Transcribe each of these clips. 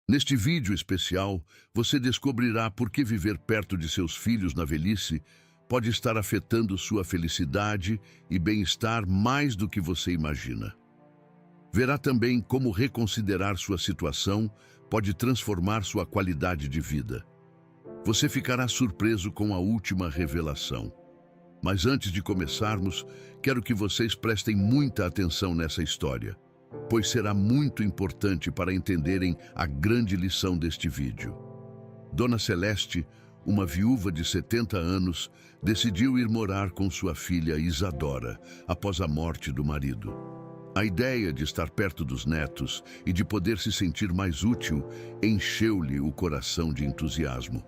Neste vídeo especial, você descobrirá por que viver perto de seus filhos na velhice pode estar afetando sua felicidade e bem-estar mais do que você imagina. Verá também como reconsiderar sua situação pode transformar sua qualidade de vida. Você ficará surpreso com a última revelação. Mas antes de começarmos, quero que vocês prestem muita atenção nessa história, pois será muito importante para entenderem a grande lição deste vídeo. Dona Celeste, uma viúva de 70 anos, decidiu ir morar com sua filha Isadora após a morte do marido. A ideia de estar perto dos netos e de poder se sentir mais útil encheu-lhe o coração de entusiasmo.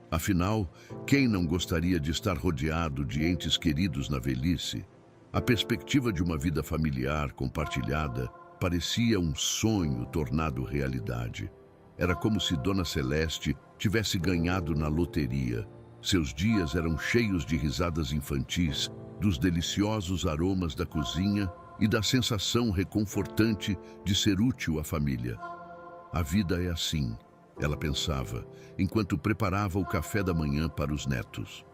Afinal, quem não gostaria de estar rodeado de entes queridos na velhice? A perspectiva de uma vida familiar compartilhada parecia um sonho tornado realidade. Era como se Dona Celeste tivesse ganhado na loteria. Seus dias eram cheios de risadas infantis, dos deliciosos aromas da cozinha e da sensação reconfortante de ser útil à família. A vida é assim, ela pensava, enquanto preparava o café da manhã para os netos.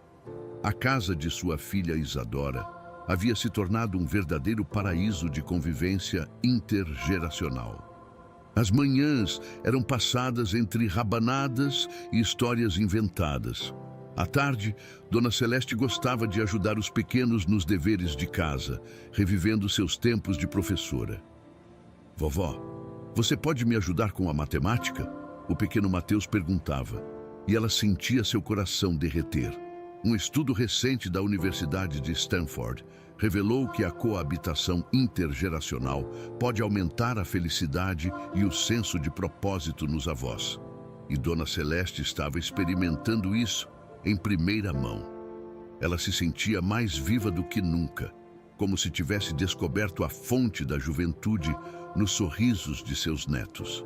A casa de sua filha Isadora havia se tornado um verdadeiro paraíso de convivência intergeracional. As manhãs eram passadas entre rabanadas e histórias inventadas. À tarde, Dona Celeste gostava de ajudar os pequenos nos deveres de casa, revivendo seus tempos de professora. "Vovó, você pode me ajudar com a matemática?" O pequeno Mateus perguntava, e ela sentia seu coração derreter. Um estudo recente da Universidade de Stanford revelou que a coabitação intergeracional pode aumentar a felicidade e o senso de propósito nos avós. E Dona Celeste estava experimentando isso em primeira mão. Ela se sentia mais viva do que nunca, como se tivesse descoberto a fonte da juventude nos sorrisos de seus netos.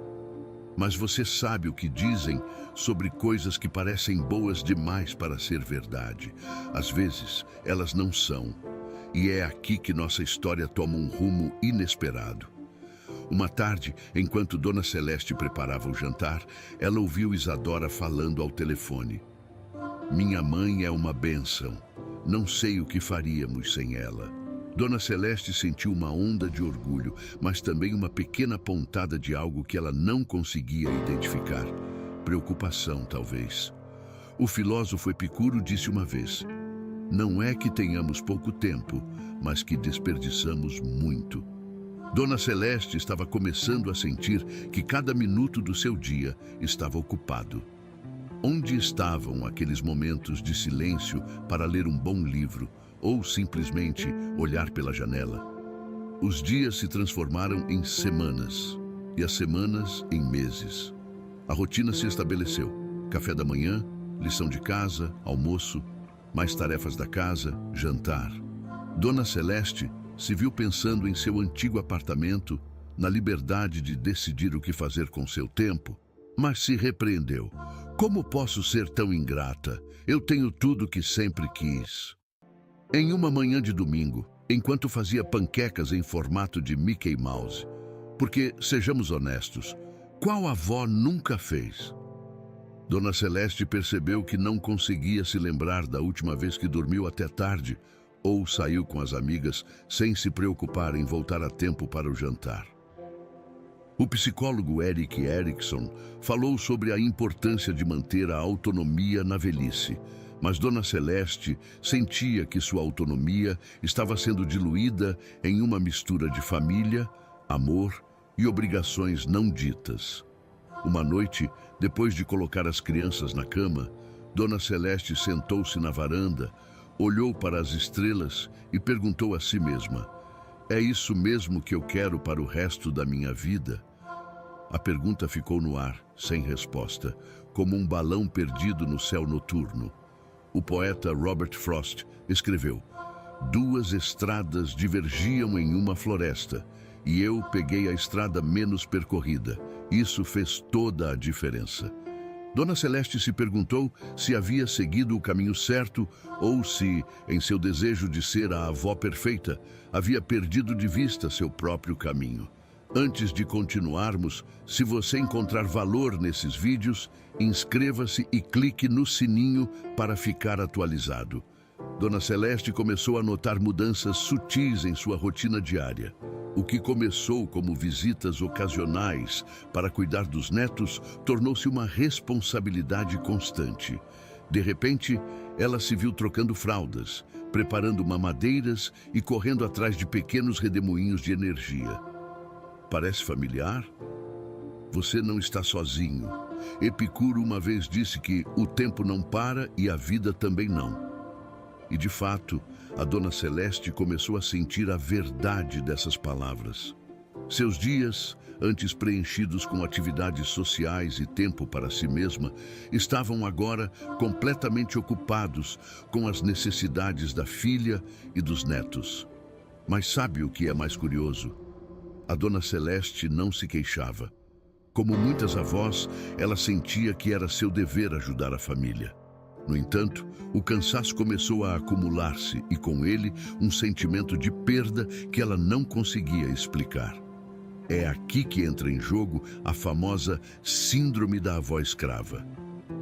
Mas você sabe o que dizem sobre coisas que parecem boas demais para ser verdade. Às vezes, elas não são. E é aqui que nossa história toma um rumo inesperado. Uma tarde, enquanto Dona Celeste preparava o jantar, ela ouviu Isadora falando ao telefone. "Minha mãe é uma bênção. Não sei o que faríamos sem ela." Dona Celeste sentiu uma onda de orgulho, mas também uma pequena pontada de algo que ela não conseguia identificar. Preocupação, talvez. O filósofo Epicuro disse uma vez: "Não é que tenhamos pouco tempo, mas que desperdiçamos muito." Dona Celeste estava começando a sentir que cada minuto do seu dia estava ocupado. Onde estavam aqueles momentos de silêncio para ler um bom livro ou simplesmente olhar pela janela? Os dias se transformaram em semanas e as semanas em meses. A rotina se estabeleceu: café da manhã, lição de casa, almoço, mais tarefas da casa, jantar. Dona Celeste se viu pensando em seu antigo apartamento, na liberdade de decidir o que fazer com seu tempo, mas se repreendeu. "Como posso ser tão ingrata? Eu tenho tudo que sempre quis." Em uma manhã de domingo, enquanto fazia panquecas em formato de Mickey Mouse, porque, sejamos honestos, qual avó nunca fez? Dona Celeste percebeu que não conseguia se lembrar da última vez que dormiu até tarde ou saiu com as amigas sem se preocupar em voltar a tempo para o jantar. O psicólogo Erik Erikson falou sobre a importância de manter a autonomia na velhice, mas Dona Celeste sentia que sua autonomia estava sendo diluída em uma mistura de família, amor e obrigações não ditas. Uma noite, depois de colocar as crianças na cama, Dona Celeste sentou-se na varanda, olhou para as estrelas e perguntou a si mesma: "É isso mesmo que eu quero para o resto da minha vida?" A pergunta ficou no ar, sem resposta, como um balão perdido no céu noturno. O poeta Robert Frost escreveu: "Duas estradas divergiam em uma floresta, e eu peguei a estrada menos percorrida. Isso fez toda a diferença." Dona Celeste se perguntou se havia seguido o caminho certo ou se, em seu desejo de ser a avó perfeita, havia perdido de vista seu próprio caminho. Antes de continuarmos, se você encontrar valor nesses vídeos, inscreva-se e clique no sininho para ficar atualizado. Dona Celeste começou a notar mudanças sutis em sua rotina diária. O que começou como visitas ocasionais para cuidar dos netos tornou-se uma responsabilidade constante. De repente, ela se viu trocando fraldas, preparando mamadeiras e correndo atrás de pequenos redemoinhos de energia. Parece familiar? Você não está sozinho. Epicuro uma vez disse que o tempo não para e a vida também não. E de fato, a Dona Celeste começou a sentir a verdade dessas palavras. Seus dias, antes preenchidos com atividades sociais e tempo para si mesma, estavam agora completamente ocupados com as necessidades da filha e dos netos. Mas sabe o que é mais curioso? A Dona Celeste não se queixava. Como muitas avós, ela sentia que era seu dever ajudar a família. No entanto, o cansaço começou a acumular-se e, com ele, um sentimento de perda que ela não conseguia explicar. É aqui que entra em jogo a famosa Síndrome da Avó Escrava.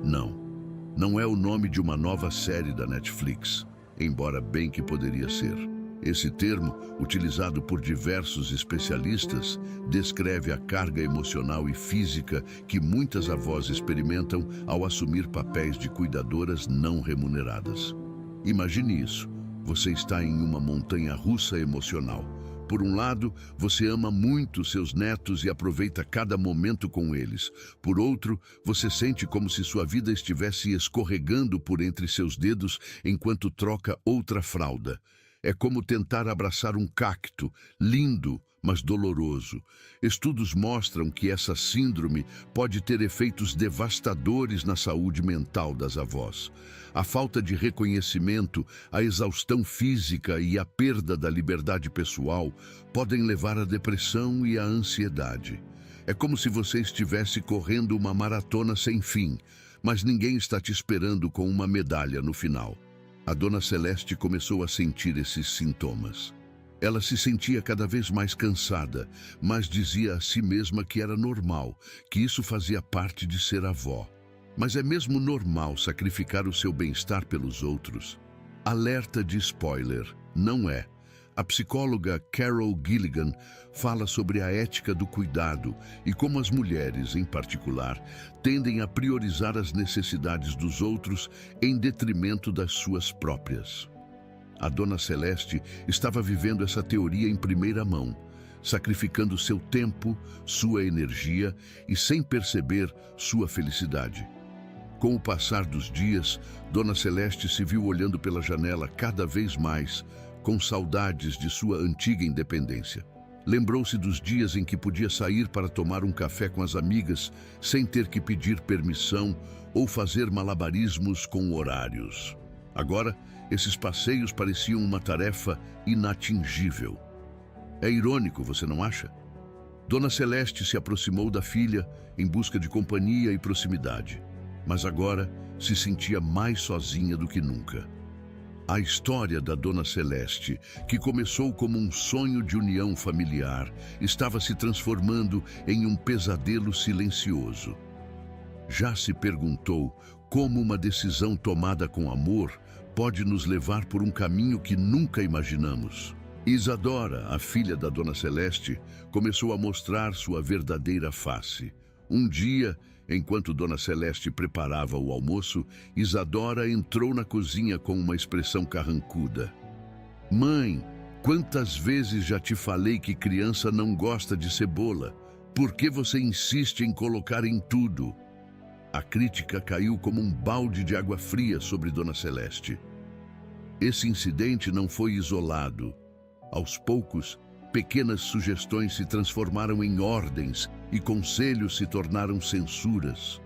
Não é o nome de uma nova série da Netflix, embora bem que poderia ser. Esse termo, utilizado por diversos especialistas, descreve a carga emocional e física que muitas avós experimentam ao assumir papéis de cuidadoras não remuneradas. Imagine isso. Você está em uma montanha-russa emocional. Por um lado, você ama muito seus netos e aproveita cada momento com eles. Por outro, você sente como se sua vida estivesse escorregando por entre seus dedos enquanto troca outra fralda. É como tentar abraçar um cacto, lindo, mas doloroso. Estudos mostram que essa síndrome pode ter efeitos devastadores na saúde mental das avós. A falta de reconhecimento, a exaustão física e a perda da liberdade pessoal podem levar à depressão e à ansiedade. É como se você estivesse correndo uma maratona sem fim, mas ninguém está te esperando com uma medalha no final. A Dona Celeste começou a sentir esses sintomas. Ela se sentia cada vez mais cansada, mas dizia a si mesma que era normal, que isso fazia parte de ser avó. Mas é mesmo normal sacrificar o seu bem-estar pelos outros? Alerta de spoiler, não é. A psicóloga Carol Gilligan fala sobre a ética do cuidado e como as mulheres, em particular, tendem a priorizar as necessidades dos outros em detrimento das suas próprias. A Dona Celeste estava vivendo essa teoria em primeira mão, sacrificando seu tempo, sua energia e, sem perceber, sua felicidade. Com o passar dos dias, Dona Celeste se viu olhando pela janela cada vez mais, com saudades de sua antiga independência. Lembrou-se dos dias em que podia sair para tomar um café com as amigas sem ter que pedir permissão ou fazer malabarismos com horários. Agora, esses passeios pareciam uma tarefa inatingível. É irônico, você não acha? Dona Celeste se aproximou da filha em busca de companhia e proximidade, mas agora se sentia mais sozinha do que nunca. A história da Dona Celeste, que começou como um sonho de união familiar, estava se transformando em um pesadelo silencioso. Já se perguntou como uma decisão tomada com amor pode nos levar por um caminho que nunca imaginamos? Isadora, a filha da Dona Celeste, começou a mostrar sua verdadeira face. Um dia, enquanto Dona Celeste preparava o almoço, Isadora entrou na cozinha com uma expressão carrancuda. Mãe, quantas vezes já te falei que criança não gosta de cebola? Por que você insiste em colocar em tudo? A crítica caiu como um balde de água fria sobre Dona Celeste. Esse incidente não foi isolado. Aos poucos, pequenas sugestões se transformaram em ordens e conselhos se tornaram censuras.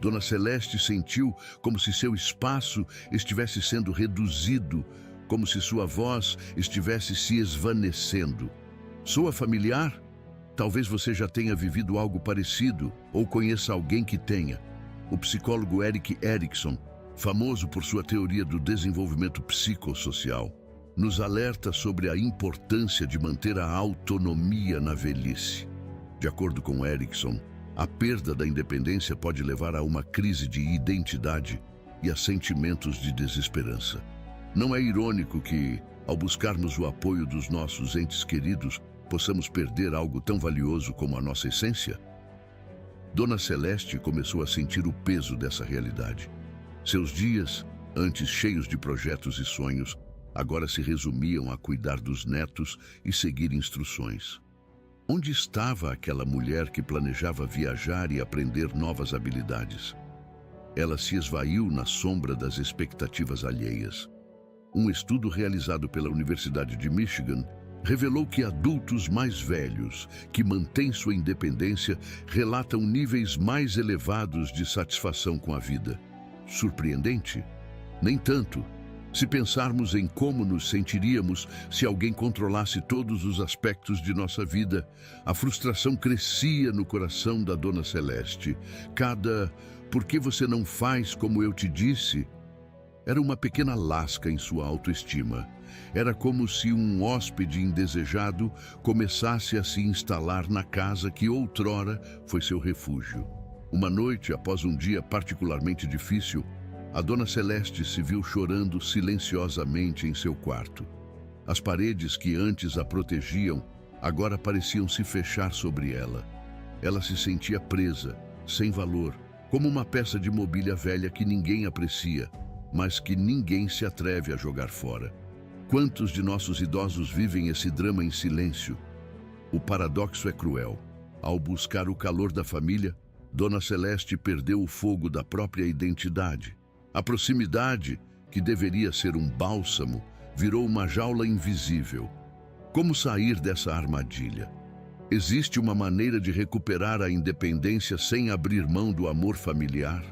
Dona Celeste sentiu como se seu espaço estivesse sendo reduzido, como se sua voz estivesse se esvanecendo. Soa familiar? Talvez você já tenha vivido algo parecido ou conheça alguém que tenha. O psicólogo Erik Erikson, famoso por sua teoria do desenvolvimento psicossocial, nos alerta sobre a importância de manter a autonomia na velhice. De acordo com Erickson, a perda da independência pode levar a uma crise de identidade e a sentimentos de desesperança. Não é irônico que, ao buscarmos o apoio dos nossos entes queridos, possamos perder algo tão valioso como a nossa essência? Dona Celeste começou a sentir o peso dessa realidade. Seus dias, antes cheios de projetos e sonhos, agora se resumiam a cuidar dos netos e seguir instruções. Onde estava aquela mulher que planejava viajar e aprender novas habilidades? Ela se esvaiu na sombra das expectativas alheias. Um estudo realizado pela Universidade de Michigan revelou que adultos mais velhos, que mantêm sua independência, relatam níveis mais elevados de satisfação com a vida. Surpreendente? Nem tanto. Se pensarmos em como nos sentiríamos se alguém controlasse todos os aspectos de nossa vida, a frustração crescia no coração da Dona Celeste. "Por que você não faz como eu te disse?" Era uma pequena lasca em sua autoestima. Era como se um hóspede indesejado começasse a se instalar na casa que outrora foi seu refúgio. Uma noite, após um dia particularmente difícil, a Dona Celeste se viu chorando silenciosamente em seu quarto. As paredes que antes a protegiam agora pareciam se fechar sobre ela. Ela se sentia presa, sem valor, como uma peça de mobília velha que ninguém aprecia, mas que ninguém se atreve a jogar fora. Quantos de nossos idosos vivem esse drama em silêncio? O paradoxo é cruel. Ao buscar o calor da família, Dona Celeste perdeu o fogo da própria identidade. A proximidade, que deveria ser um bálsamo, virou uma jaula invisível. Como sair dessa armadilha? Existe uma maneira de recuperar a independência sem abrir mão do amor familiar?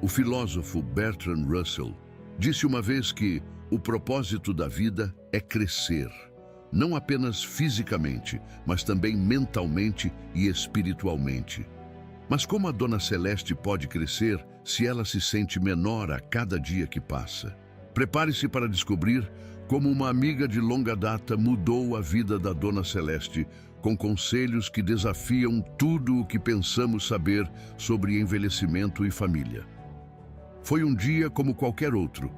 O filósofo Bertrand Russell disse uma vez que o propósito da vida é crescer, não apenas fisicamente, mas também mentalmente e espiritualmente. Mas como a Dona Celeste pode crescer se ela se sente menor a cada dia que passa? Prepare-se para descobrir como uma amiga de longa data mudou a vida da Dona Celeste, com conselhos que desafiam tudo o que pensamos saber sobre envelhecimento e família. Foi um dia como qualquer outro,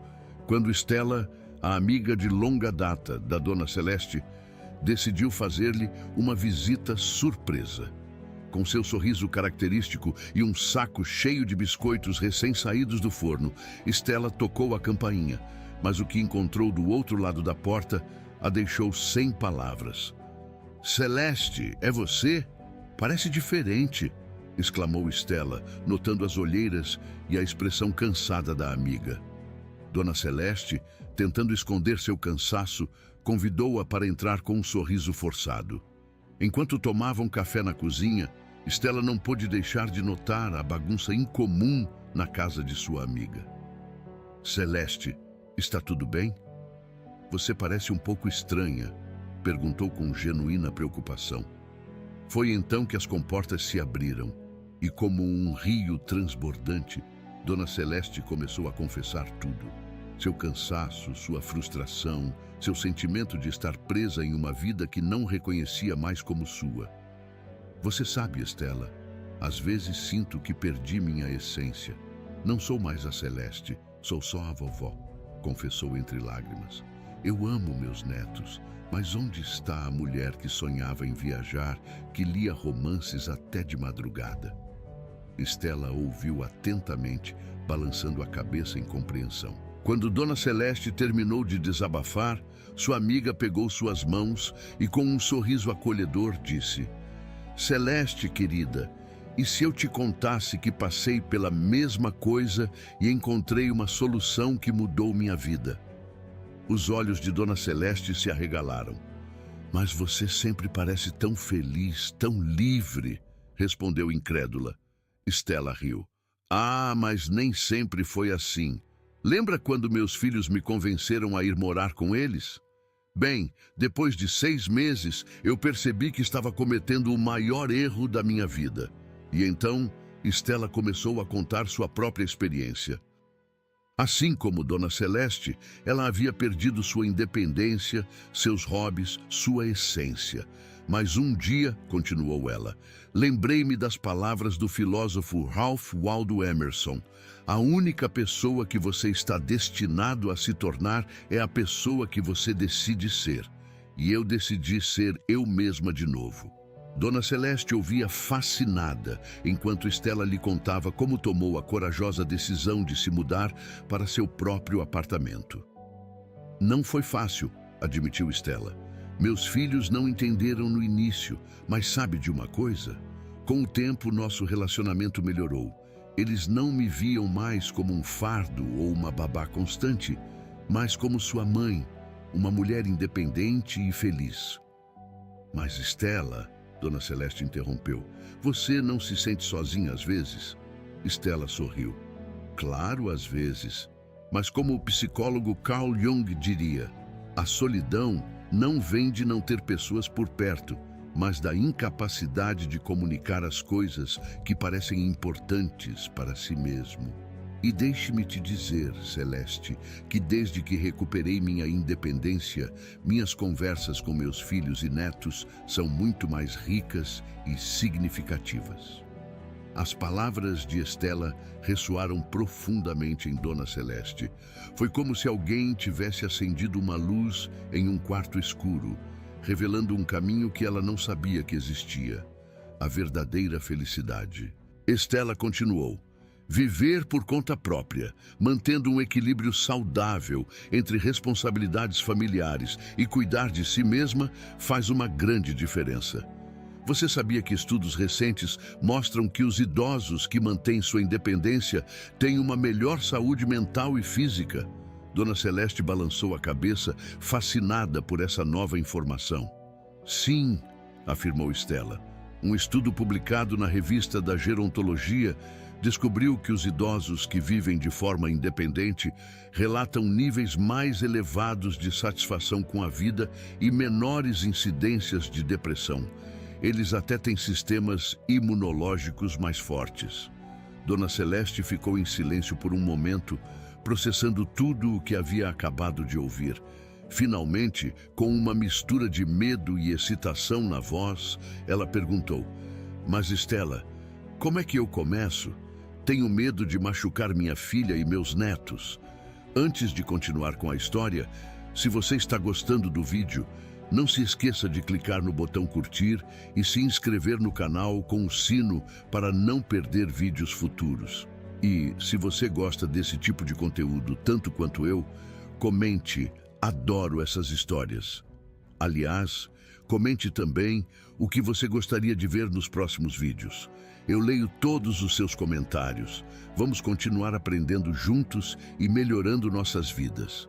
quando Stella, a amiga de longa data da Dona Celeste, decidiu fazer-lhe uma visita surpresa. Com seu sorriso característico e um saco cheio de biscoitos recém-saídos do forno, Stella tocou a campainha, mas o que encontrou do outro lado da porta a deixou sem palavras. "Celeste, é você? Parece diferente", exclamou Stella, notando as olheiras e a expressão cansada da amiga. Dona Celeste, tentando esconder seu cansaço, convidou-a para entrar com um sorriso forçado. Enquanto tomavam café na cozinha, Stella não pôde deixar de notar a bagunça incomum na casa de sua amiga. "Celeste, está tudo bem? Você parece um pouco estranha", perguntou com genuína preocupação. Foi então que as comportas se abriram e, como um rio transbordante, Dona Celeste começou a confessar tudo. Seu cansaço, sua frustração, seu sentimento de estar presa em uma vida que não reconhecia mais como sua. "Você sabe, Stella, às vezes sinto que perdi minha essência. Não sou mais a Celeste, sou só a vovó", confessou entre lágrimas. "Eu amo meus netos, mas onde está a mulher que sonhava em viajar, que lia romances até de madrugada?" Stella ouviu atentamente, balançando a cabeça em compreensão. Quando Dona Celeste terminou de desabafar, sua amiga pegou suas mãos e, com um sorriso acolhedor, disse: "Celeste, querida, e se eu te contasse que passei pela mesma coisa e encontrei uma solução que mudou minha vida?" Os olhos de Dona Celeste se arregalaram. "Mas você sempre parece tão feliz, tão livre", respondeu incrédula. Stella riu. "Ah, mas nem sempre foi assim. Lembra quando meus filhos me convenceram a ir morar com eles? Bem, depois de 6 meses, eu percebi que estava cometendo o maior erro da minha vida. E então, Stella começou a contar sua própria experiência. Assim como Dona Celeste, ela havia perdido sua independência, seus hobbies, sua essência. Mas um dia, continuou ela, lembrei-me das palavras do filósofo Ralph Waldo Emerson. A única pessoa que você está destinado a se tornar é a pessoa que você decide ser. E eu decidi ser eu mesma de novo. Dona Celeste ouvia fascinada, enquanto Estela lhe contava como tomou a corajosa decisão de se mudar para seu próprio apartamento. Não foi fácil, admitiu Estela. Meus filhos não entenderam no início, mas sabe de uma coisa? Com o tempo, nosso relacionamento melhorou. Eles não me viam mais como um fardo ou uma babá constante, mas como sua mãe, uma mulher independente e feliz. Mas Estela, Dona Celeste interrompeu, você não se sente sozinha às vezes? Estela sorriu. Claro, às vezes. Mas como o psicólogo Carl Jung diria, a solidão não vem de não ter pessoas por perto, mas da incapacidade de comunicar as coisas que parecem importantes para si mesmo. E deixe-me te dizer, Celeste, que desde que recuperei minha independência, minhas conversas com meus filhos e netos são muito mais ricas e significativas. As palavras de Estela ressoaram profundamente em Dona Celeste. Foi como se alguém tivesse acendido uma luz em um quarto escuro, revelando um caminho que ela não sabia que existia. A verdadeira felicidade. Estela continuou. Viver por conta própria, mantendo um equilíbrio saudável entre responsabilidades familiares e cuidar de si mesma, faz uma grande diferença. Você sabia que estudos recentes mostram que os idosos que mantêm sua independência têm uma melhor saúde mental e física? Dona Celeste balançou a cabeça, fascinada por essa nova informação. Sim, afirmou Estela. Um estudo publicado na revista da Gerontologia descobriu que os idosos que vivem de forma independente relatam níveis mais elevados de satisfação com a vida e menores incidências de depressão. Eles até têm sistemas imunológicos mais fortes. Dona Celeste ficou em silêncio por um momento, processando tudo o que havia acabado de ouvir. Finalmente, com uma mistura de medo e excitação na voz, ela perguntou, mas Estela, como é que eu começo? Tenho medo de machucar minha filha e meus netos. Antes de continuar com a história, se você está gostando do vídeo, não se esqueça de clicar no botão curtir e se inscrever no canal com o sino para não perder vídeos futuros. E, se você gosta desse tipo de conteúdo tanto quanto eu, comente, adoro essas histórias. Aliás, comente também o que você gostaria de ver nos próximos vídeos. Eu leio todos os seus comentários. Vamos continuar aprendendo juntos e melhorando nossas vidas.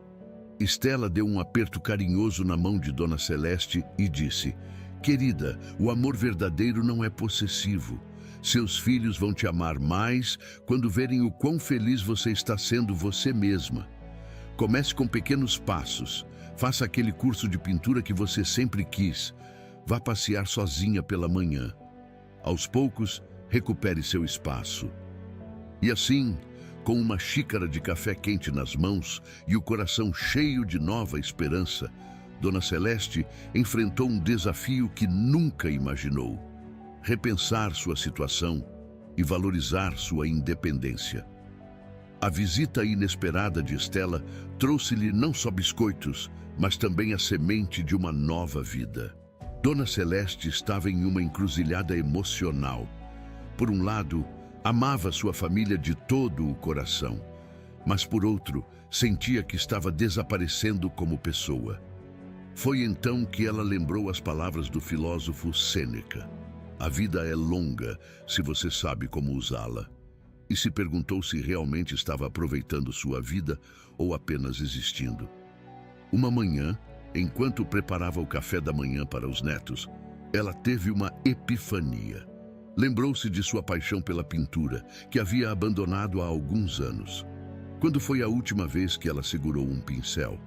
Estela deu um aperto carinhoso na mão de Dona Celeste e disse, querida, o amor verdadeiro não é possessivo. Seus filhos vão te amar mais quando verem o quão feliz você está sendo você mesma. Comece com pequenos passos. Faça aquele curso de pintura que você sempre quis. Vá passear sozinha pela manhã. Aos poucos, recupere seu espaço. E assim, com uma xícara de café quente nas mãos e o coração cheio de nova esperança, Dona Celeste enfrentou um desafio que nunca imaginou: repensar sua situação e valorizar sua independência. A visita inesperada de Estela trouxe-lhe não só biscoitos, mas também a semente de uma nova vida. Dona Celeste estava em uma encruzilhada emocional. Por um lado, amava sua família de todo o coração, mas por outro, sentia que estava desaparecendo como pessoa. Foi então que ela lembrou as palavras do filósofo Sêneca. A vida é longa se você sabe como usá-la. E se perguntou se realmente estava aproveitando sua vida ou apenas existindo. Uma manhã, enquanto preparava o café da manhã para os netos, ela teve uma epifania. Lembrou-se de sua paixão pela pintura, que havia abandonado há alguns anos. Quando foi a última vez que ela segurou um pincel?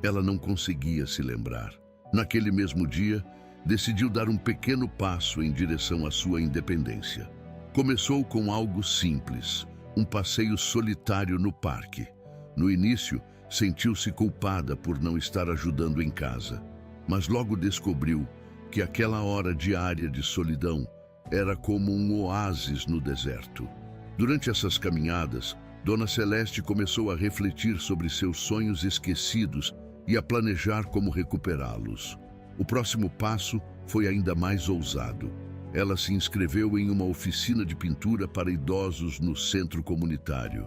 Ela não conseguia se lembrar. Naquele mesmo dia, decidiu dar um pequeno passo em direção à sua independência. Começou com algo simples, um passeio solitário no parque. No início, sentiu-se culpada por não estar ajudando em casa, mas logo descobriu que aquela hora diária de solidão era como um oásis no deserto. Durante essas caminhadas, Dona Celeste começou a refletir sobre seus sonhos esquecidos e a planejar como recuperá-los. O próximo passo foi ainda mais ousado. Ela se inscreveu em uma oficina de pintura para idosos no centro comunitário.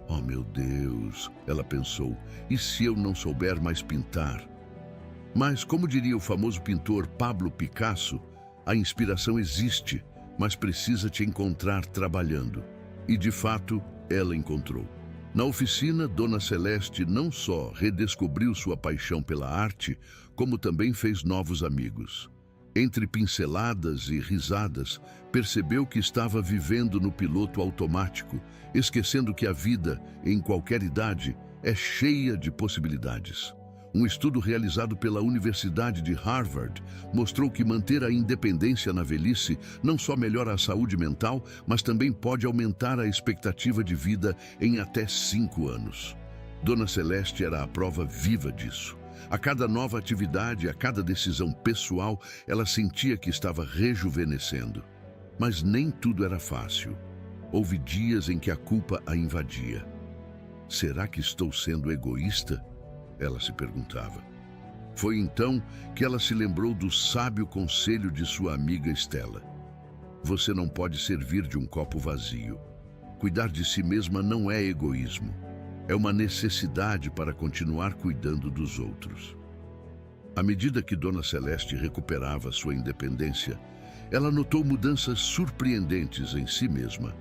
Oh, meu Deus, ela pensou, e se eu não souber mais pintar? Mas, como diria o famoso pintor Pablo Picasso, a inspiração existe, mas precisa te encontrar trabalhando. E, de fato, ela encontrou. Na oficina, Dona Celeste não só redescobriu sua paixão pela arte, como também fez novos amigos. Entre pinceladas e risadas, percebeu que estava vivendo no piloto automático, esquecendo que a vida, em qualquer idade, é cheia de possibilidades. Um estudo realizado pela Universidade de Harvard mostrou que manter a independência na velhice não só melhora a saúde mental, mas também pode aumentar a expectativa de vida em até 5 anos. Dona Celeste era a prova viva disso. A cada nova atividade, a cada decisão pessoal, ela sentia que estava rejuvenescendo. Mas nem tudo era fácil. Houve dias em que a culpa a invadia. Será que estou sendo egoísta? Ela se perguntava. Foi então que ela se lembrou do sábio conselho de sua amiga Estela. Você não pode servir de um copo vazio. Cuidar de si mesma não é egoísmo. É uma necessidade para continuar cuidando dos outros. À medida que Dona Celeste recuperava sua independência, ela notou mudanças surpreendentes em si mesma.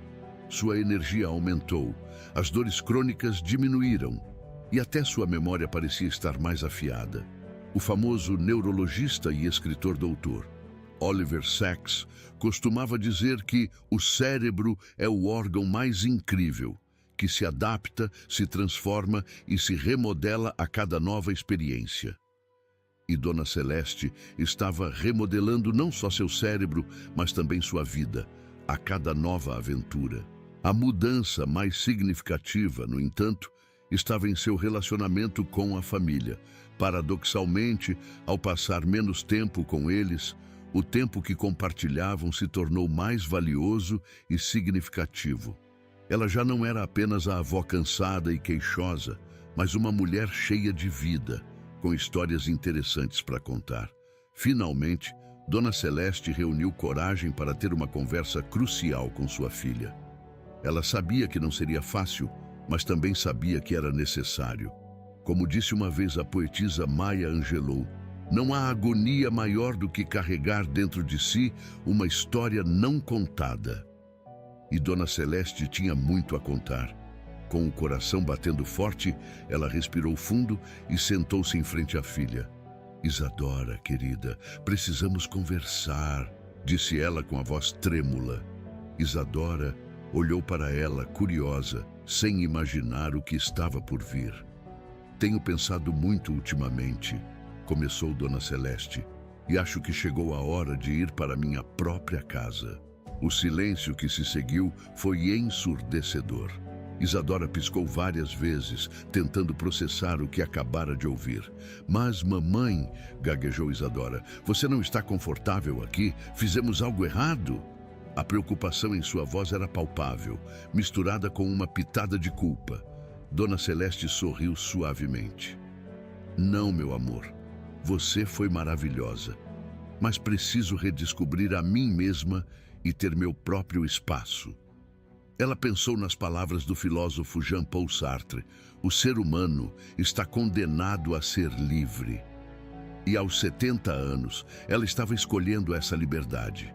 Sua energia aumentou, as dores crônicas diminuíram e até sua memória parecia estar mais afiada. O famoso neurologista e escritor doutor Oliver Sacks costumava dizer que o cérebro é o órgão mais incrível, que se adapta, se transforma e se remodela a cada nova experiência. E Dona Celeste estava remodelando não só seu cérebro, mas também sua vida, a cada nova aventura. A mudança mais significativa, no entanto, estava em seu relacionamento com a família. Paradoxalmente, ao passar menos tempo com eles, o tempo que compartilhavam se tornou mais valioso e significativo. Ela já não era apenas a avó cansada e queixosa, mas uma mulher cheia de vida, com histórias interessantes para contar. Finalmente, Dona Celeste reuniu coragem para ter uma conversa crucial com sua filha. Ela sabia que não seria fácil, mas também sabia que era necessário. Como disse uma vez a poetisa Maya Angelou, não há agonia maior do que carregar dentro de si uma história não contada. E Dona Celeste tinha muito a contar. Com o coração batendo forte, ela respirou fundo e sentou-se em frente à filha. Isadora, querida, precisamos conversar, disse ela com a voz trêmula. Isadora olhou para ela, curiosa, sem imaginar o que estava por vir. Tenho pensado muito ultimamente, começou Dona Celeste, e acho que chegou a hora de ir para minha própria casa. O silêncio que se seguiu foi ensurdecedor. Isadora piscou várias vezes, tentando processar o que acabara de ouvir. Mas, mamãe, gaguejou Isadora, você não está confortável aqui? Fizemos algo errado? A preocupação em sua voz era palpável, misturada com uma pitada de culpa. Dona Celeste sorriu suavemente. Não, meu amor, você foi maravilhosa, mas preciso redescobrir a mim mesma e ter meu próprio espaço. Ela pensou nas palavras do filósofo Jean-Paul Sartre: o ser humano está condenado a ser livre. E aos 70 anos, ela estava escolhendo essa liberdade.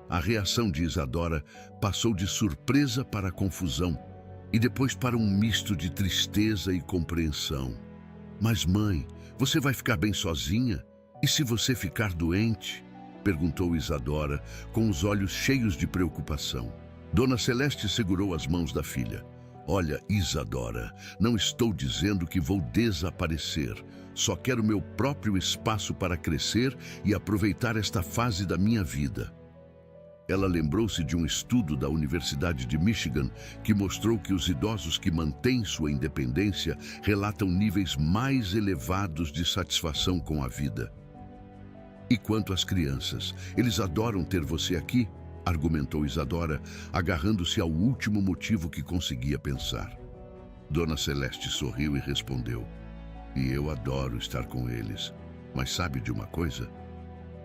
A reação de Isadora passou de surpresa para confusão e depois para um misto de tristeza e compreensão. Mas, mãe, você vai ficar bem sozinha? E se você ficar doente? Perguntou Isadora, com os olhos cheios de preocupação. Dona Celeste segurou as mãos da filha. Olha, Isadora, não estou dizendo que vou desaparecer. Só quero meu próprio espaço para crescer e aproveitar esta fase da minha vida. Ela lembrou-se de um estudo da Universidade de Michigan que mostrou que os idosos que mantêm sua independência relatam níveis mais elevados de satisfação com a vida. E quanto às crianças, eles adoram ter você aqui, argumentou Isadora, agarrando-se ao último motivo que conseguia pensar. Dona Celeste sorriu e respondeu: "E eu adoro estar com eles. Mas sabe de uma coisa?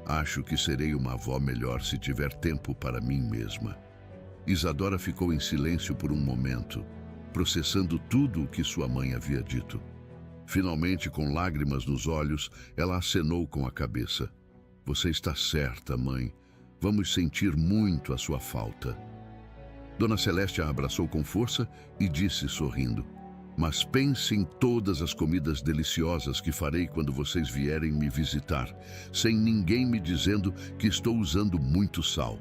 Acho que serei uma avó melhor se tiver tempo para mim mesma." Isadora ficou em silêncio por um momento, processando tudo o que sua mãe havia dito. Finalmente, com lágrimas nos olhos, ela acenou com a cabeça. "Você está certa, mãe. Vamos sentir muito a sua falta." Dona Celeste a abraçou com força e disse sorrindo: "Mas pense em todas as comidas deliciosas que farei quando vocês vierem me visitar, sem ninguém me dizendo que estou usando muito sal."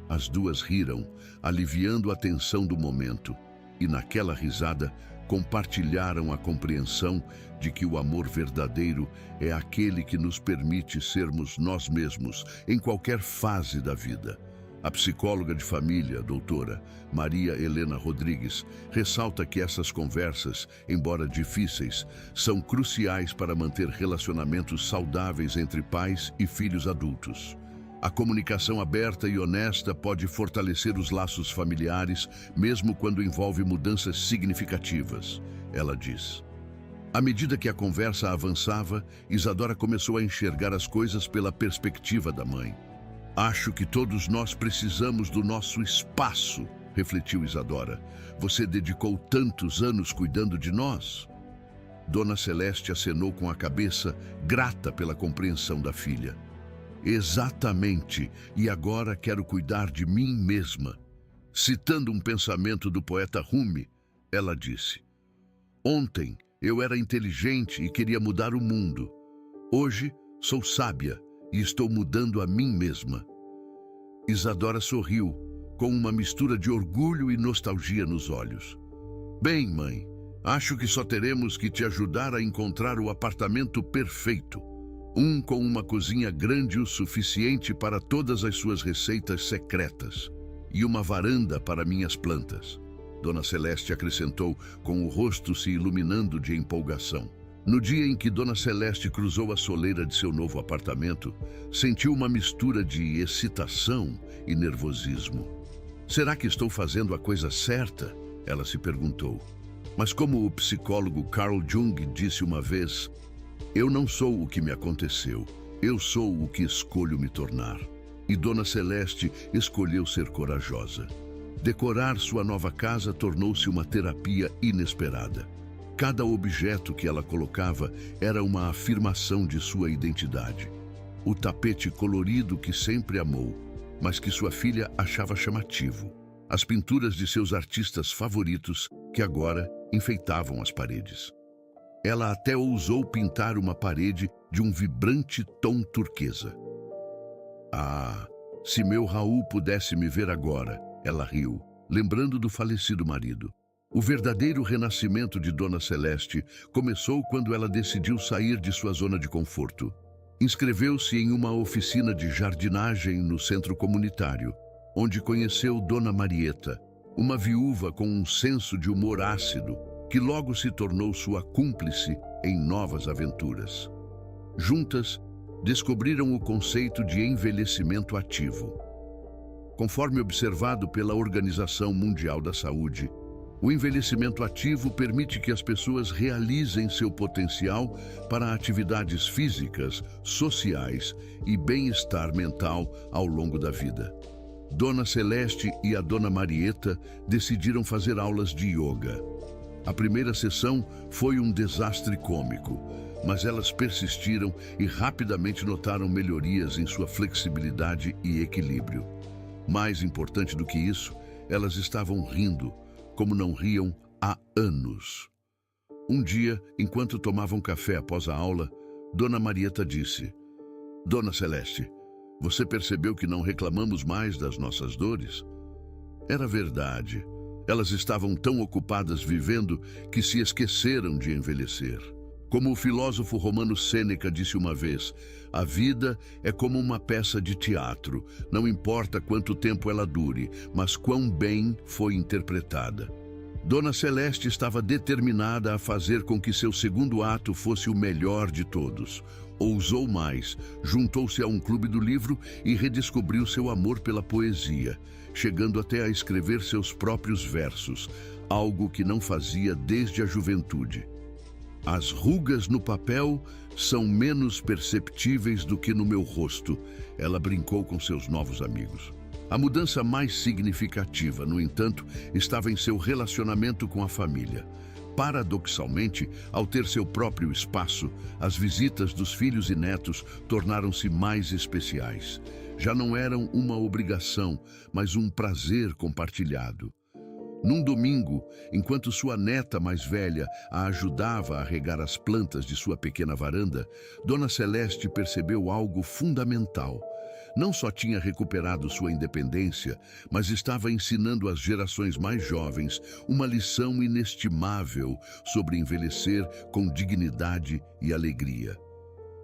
As duas riram, aliviando a tensão do momento, e naquela risada compartilharam a compreensão de que o amor verdadeiro é aquele que nos permite sermos nós mesmos em qualquer fase da vida. A psicóloga de família, doutora Maria Helena Rodrigues, ressalta que essas conversas, embora difíceis, são cruciais para manter relacionamentos saudáveis entre pais e filhos adultos. A comunicação aberta e honesta pode fortalecer os laços familiares, mesmo quando envolve mudanças significativas, ela diz. À medida que a conversa avançava, Isadora começou a enxergar as coisas pela perspectiva da mãe. "Acho que todos nós precisamos do nosso espaço", refletiu Isadora. "Você dedicou tantos anos cuidando de nós." Dona Celeste acenou com a cabeça, grata pela compreensão da filha. "Exatamente, e agora quero cuidar de mim mesma." Citando um pensamento do poeta Rumi, ela disse: "Ontem eu era inteligente e queria mudar o mundo. Hoje sou sábia e estou mudando a mim mesma." Isadora sorriu, com uma mistura de orgulho e nostalgia nos olhos. "Bem, mãe, acho que só teremos que te ajudar a encontrar o apartamento perfeito. Um com uma cozinha grande o suficiente para todas as suas receitas secretas e uma varanda para minhas plantas." Dona Celeste acrescentou, com o rosto se iluminando de empolgação. No dia em que Dona Celeste cruzou a soleira de seu novo apartamento, sentiu uma mistura de excitação e nervosismo. "Será que estou fazendo a coisa certa?" ela se perguntou. Mas como o psicólogo Carl Jung disse uma vez, "Eu não sou o que me aconteceu, eu sou o que escolho me tornar." E Dona Celeste escolheu ser corajosa. Decorar sua nova casa tornou-se uma terapia inesperada. Cada objeto que ela colocava era uma afirmação de sua identidade. O tapete colorido que sempre amou, mas que sua filha achava chamativo. As pinturas de seus artistas favoritos, que agora enfeitavam as paredes. Ela até ousou pintar uma parede de um vibrante tom turquesa. "Ah, se meu Raul pudesse me ver agora", ela riu, lembrando do falecido marido. O verdadeiro renascimento de Dona Celeste começou quando ela decidiu sair de sua zona de conforto. Inscreveu-se em uma oficina de jardinagem no centro comunitário, onde conheceu Dona Marieta, uma viúva com um senso de humor ácido, que logo se tornou sua cúmplice em novas aventuras. Juntas, descobriram o conceito de envelhecimento ativo. Conforme observado pela Organização Mundial da Saúde, o envelhecimento ativo permite que as pessoas realizem seu potencial para atividades físicas, sociais e bem-estar mental ao longo da vida. Dona Celeste e a Dona Marieta decidiram fazer aulas de yoga. A primeira sessão foi um desastre cômico, mas elas persistiram e rapidamente notaram melhorias em sua flexibilidade e equilíbrio. Mais importante do que isso, elas estavam rindo, como não riam há anos. Um dia, enquanto tomavam café após a aula, Dona Marieta disse: "Dona Celeste, você percebeu que não reclamamos mais das nossas dores?" Era verdade. Elas estavam tão ocupadas vivendo que se esqueceram de envelhecer. Como o filósofo romano Sêneca disse uma vez, a vida é como uma peça de teatro. Não importa quanto tempo ela dure, mas quão bem foi interpretada. Dona Celeste estava determinada a fazer com que seu segundo ato fosse o melhor de todos. Ousou mais, juntou-se a um clube do livro e redescobriu seu amor pela poesia, chegando até a escrever seus próprios versos, algo que não fazia desde a juventude. As rugas no papel são menos perceptíveis do que no meu rosto, ela brincou com seus novos amigos. A mudança mais significativa, no entanto, estava em seu relacionamento com a família. Paradoxalmente, ao ter seu próprio espaço, as visitas dos filhos e netos tornaram-se mais especiais. Já não eram uma obrigação, mas um prazer compartilhado. Num domingo, enquanto sua neta mais velha a ajudava a regar as plantas de sua pequena varanda, Dona Celeste percebeu algo fundamental. Não só tinha recuperado sua independência, mas estava ensinando às gerações mais jovens uma lição inestimável sobre envelhecer com dignidade e alegria.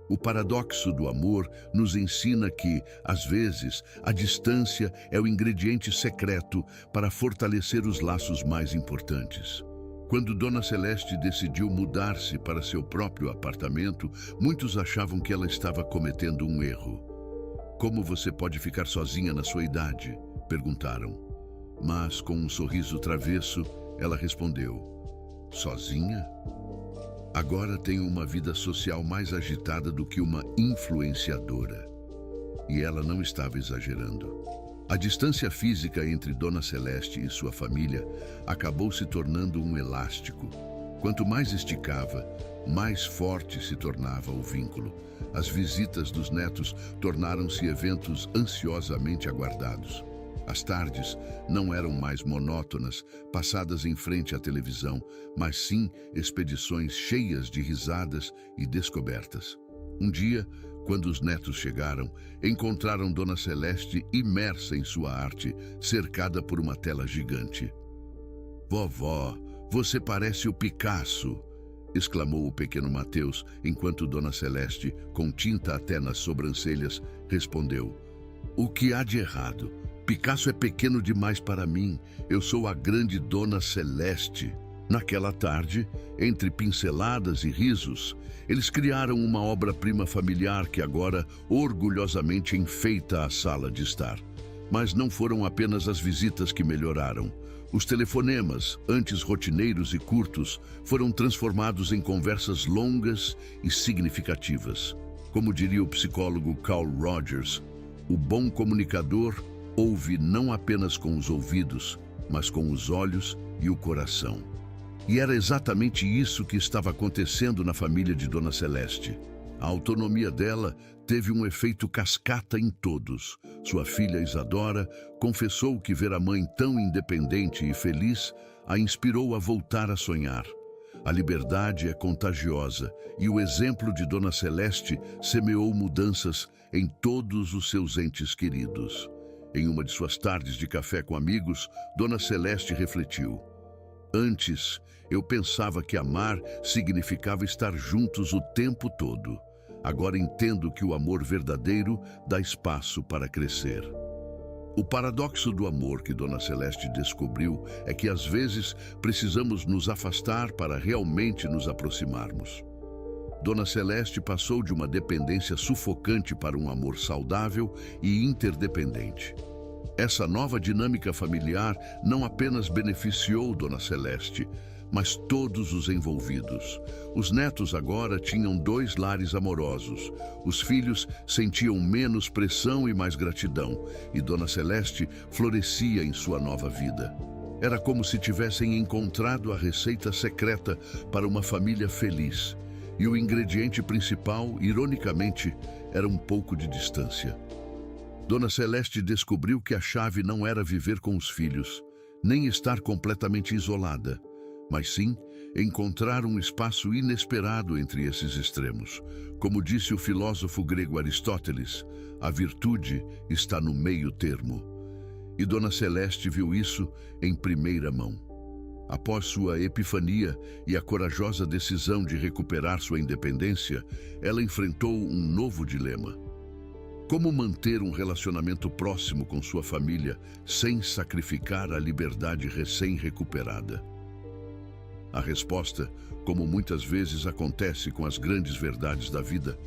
O paradoxo do amor nos ensina que, às vezes, a distância é o ingrediente secreto para fortalecer os laços mais importantes. Quando Dona Celeste decidiu mudar-se para seu próprio apartamento, muitos achavam que ela estava cometendo um erro. "Como você pode ficar sozinha na sua idade?" perguntaram. Mas, com um sorriso travesso, ela respondeu: "Sozinha? Agora tenho uma vida social mais agitada do que uma influenciadora." E ela não estava exagerando. A distância física entre Dona Celeste e sua família acabou se tornando um elástico. Quanto mais esticava, mais forte se tornava o vínculo. As visitas dos netos tornaram-se eventos ansiosamente aguardados. As tardes não eram mais monótonas, passadas em frente à televisão, mas sim expedições cheias de risadas e descobertas. Um dia, quando os netos chegaram, encontraram Dona Celeste imersa em sua arte, cercada por uma tela gigante. "Vovó, você parece o Picasso!" exclamou o pequeno Mateus, enquanto Dona Celeste, com tinta até nas sobrancelhas, respondeu: "O que há de errado? Picasso é pequeno demais para mim. Eu sou a grande Dona Celeste." Naquela tarde, entre pinceladas e risos, eles criaram uma obra-prima familiar que agora orgulhosamente enfeita a sala de estar. Mas não foram apenas as visitas que melhoraram. Os telefonemas, antes rotineiros e curtos, foram transformados em conversas longas e significativas. Como diria o psicólogo Carl Rogers, o bom comunicador ouve não apenas com os ouvidos, mas com os olhos e o coração. E era exatamente isso que estava acontecendo na família de Dona Celeste. A autonomia dela teve um efeito cascata em todos. Sua filha Isadora confessou que ver a mãe tão independente e feliz a inspirou a voltar a sonhar. A liberdade é contagiosa e o exemplo de Dona Celeste semeou mudanças em todos os seus entes queridos. Em uma de suas tardes de café com amigos, Dona Celeste refletiu: "Antes, eu pensava que amar significava estar juntos o tempo todo. Agora entendo que o amor verdadeiro dá espaço para crescer." O paradoxo do amor que Dona Celeste descobriu é que às vezes precisamos nos afastar para realmente nos aproximarmos. Dona Celeste passou de uma dependência sufocante para um amor saudável e interdependente. Essa nova dinâmica familiar não apenas beneficiou Dona Celeste, mas todos os envolvidos. Os netos agora tinham 2 lares amorosos. Os filhos sentiam menos pressão e mais gratidão, e Dona Celeste florescia em sua nova vida. Era como se tivessem encontrado a receita secreta para uma família feliz. E o ingrediente principal, ironicamente, era um pouco de distância. Dona Celeste descobriu que a chave não era viver com os filhos, nem estar completamente isolada, mas sim encontrar um espaço inesperado entre esses extremos. Como disse o filósofo grego Aristóteles, a virtude está no meio termo. E Dona Celeste viu isso em primeira mão. Após sua epifania e a corajosa decisão de recuperar sua independência, ela enfrentou um novo dilema. Como manter um relacionamento próximo com sua família sem sacrificar a liberdade recém-recuperada? A resposta, como muitas vezes acontece com as grandes verdades da vida,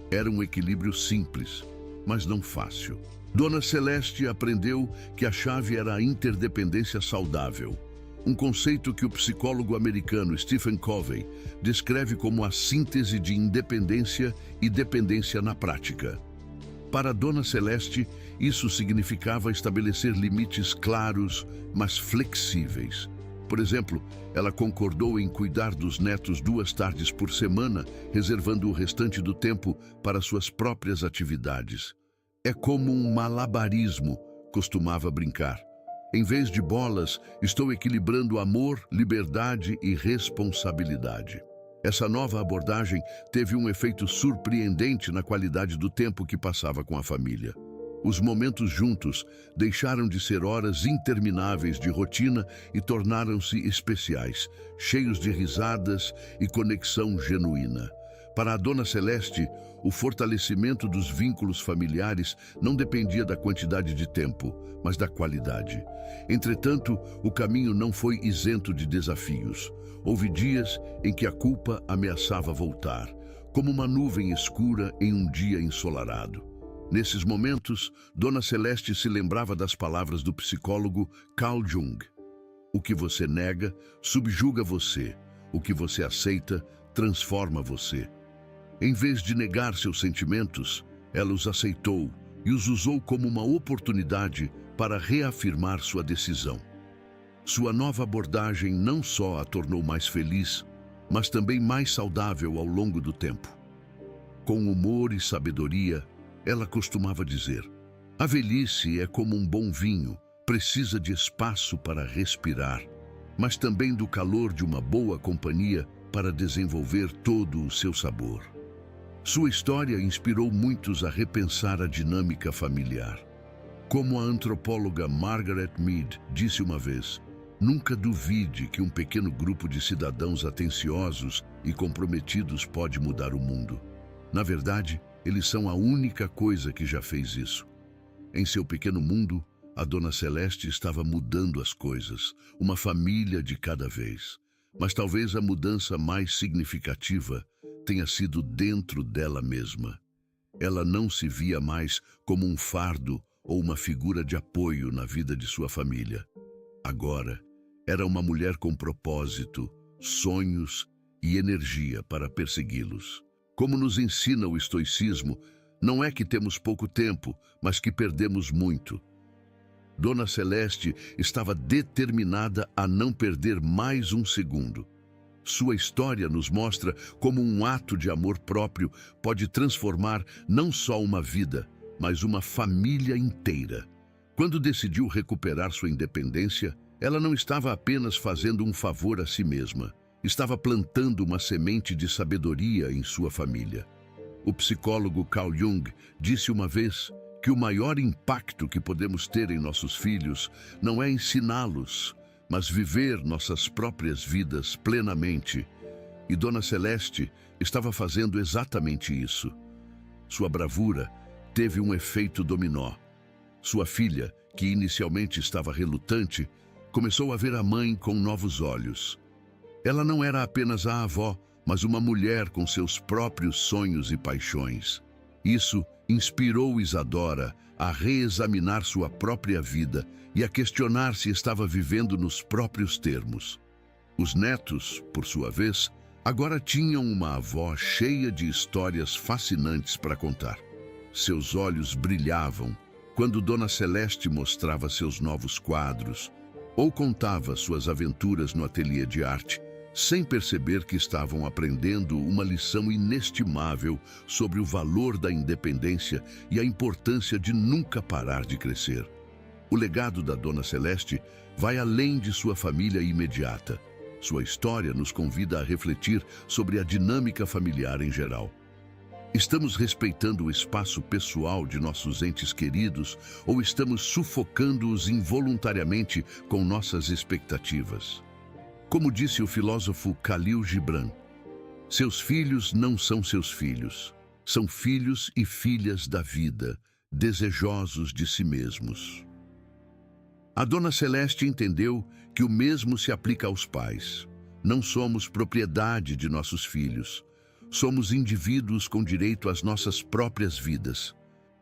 era um equilíbrio simples, mas não fácil. Dona Celeste aprendeu que a chave era a interdependência saudável, um conceito que o psicólogo americano Stephen Covey descreve como a síntese de independência e dependência na prática. Para Dona Celeste, isso significava estabelecer limites claros, mas flexíveis. Por exemplo, ela concordou em cuidar dos netos 2 tardes por semana, reservando o restante do tempo para suas próprias atividades. É como um malabarismo, costumava brincar. Em vez de bolas, estou equilibrando amor, liberdade e responsabilidade. Essa nova abordagem teve um efeito surpreendente na qualidade do tempo que passava com a família. Os momentos juntos deixaram de ser horas intermináveis de rotina e tornaram-se especiais, cheios de risadas e conexão genuína. Para a Dona Celeste, o fortalecimento dos vínculos familiares não dependia da quantidade de tempo, mas da qualidade. Entretanto, o caminho não foi isento de desafios. Houve dias em que a culpa ameaçava voltar, como uma nuvem escura em um dia ensolarado. Nesses momentos, Dona Celeste se lembrava das palavras do psicólogo Carl Jung. O que você nega, subjuga você. O que você aceita, transforma você. Em vez de negar seus sentimentos, ela os aceitou e os usou como uma oportunidade para reafirmar sua decisão. Sua nova abordagem não só a tornou mais feliz, mas também mais saudável ao longo do tempo. Com humor e sabedoria, ela costumava dizer: a velhice é como um bom vinho, precisa de espaço para respirar, mas também do calor de uma boa companhia para desenvolver todo o seu sabor. Sua história inspirou muitos a repensar a dinâmica familiar. Como a antropóloga Margaret Mead disse uma vez, nunca duvide que um pequeno grupo de cidadãos atenciosos e comprometidos pode mudar o mundo. Na verdade, eles são a única coisa que já fez isso. Em seu pequeno mundo, a Dona Celeste estava mudando as coisas, uma família de cada vez. Mas talvez a mudança mais significativa tenha sido dentro dela mesma. Ela não se via mais como um fardo ou uma figura de apoio na vida de sua família. Agora, era uma mulher com propósito, sonhos e energia para persegui-los. Como nos ensina o estoicismo, não é que temos pouco tempo, mas que perdemos muito. Dona Celeste estava determinada a não perder mais um segundo. Sua história nos mostra como um ato de amor próprio pode transformar não só uma vida, mas uma família inteira. Quando decidiu recuperar sua independência, ela não estava apenas fazendo um favor a si mesma, estava plantando uma semente de sabedoria em sua família. O psicólogo Carl Jung disse uma vez que o maior impacto que podemos ter em nossos filhos não é ensiná-los, mas viver nossas próprias vidas plenamente. E Dona Celeste estava fazendo exatamente isso. Sua bravura teve um efeito dominó. Sua filha, que inicialmente estava relutante, começou a ver a mãe com novos olhos. Ela não era apenas a avó, mas uma mulher com seus próprios sonhos e paixões. Isso inspirou Isadora a reexaminar sua própria vida e a questionar se estava vivendo nos próprios termos. Os netos, por sua vez, agora tinham uma avó cheia de histórias fascinantes para contar. Seus olhos brilhavam quando Dona Celeste mostrava seus novos quadros ou contava suas aventuras no ateliê de arte, sem perceber que estavam aprendendo uma lição inestimável sobre o valor da independência e a importância de nunca parar de crescer. O legado da Dona Celeste vai além de sua família imediata. Sua história nos convida a refletir sobre a dinâmica familiar em geral. Estamos respeitando o espaço pessoal de nossos entes queridos ou estamos sufocando-os involuntariamente com nossas expectativas? Como disse o filósofo Khalil Gibran, seus filhos não são seus filhos, são filhos e filhas da vida, desejosos de si mesmos. A Dona Celeste entendeu que o mesmo se aplica aos pais. Não somos propriedade de nossos filhos. Somos indivíduos com direito às nossas próprias vidas.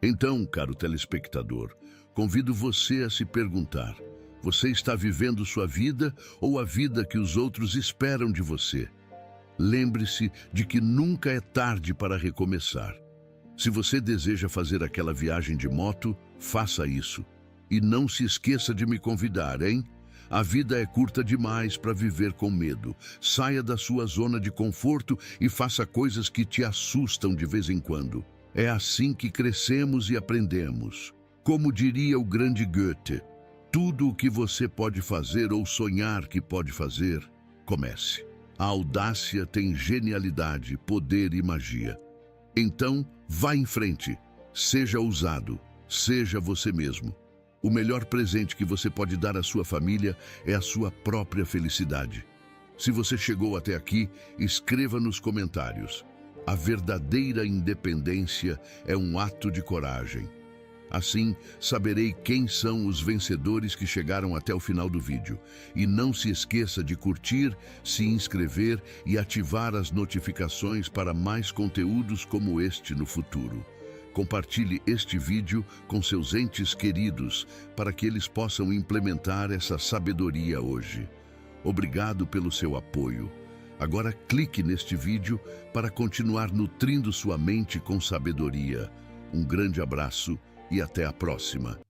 Então, caro telespectador, convido você a se perguntar: você está vivendo sua vida ou a vida que os outros esperam de você? Lembre-se de que nunca é tarde para recomeçar. Se você deseja fazer aquela viagem de moto, faça isso. E não se esqueça de me convidar, hein? A vida é curta demais para viver com medo. Saia da sua zona de conforto e faça coisas que te assustam de vez em quando. É assim que crescemos e aprendemos. Como diria o grande Goethe, tudo o que você pode fazer ou sonhar que pode fazer, comece. A audácia tem genialidade, poder e magia. Então, vá em frente. Seja ousado. Seja você mesmo. O melhor presente que você pode dar à sua família é a sua própria felicidade. Se você chegou até aqui, escreva nos comentários: a verdadeira independência é um ato de coragem. Assim, saberei quem são os vencedores que chegaram até o final do vídeo. E não se esqueça de curtir, se inscrever e ativar as notificações para mais conteúdos como este no futuro. Compartilhe este vídeo com seus entes queridos para que eles possam implementar essa sabedoria hoje. Obrigado pelo seu apoio. Agora clique neste vídeo para continuar nutrindo sua mente com sabedoria. Um grande abraço e até a próxima.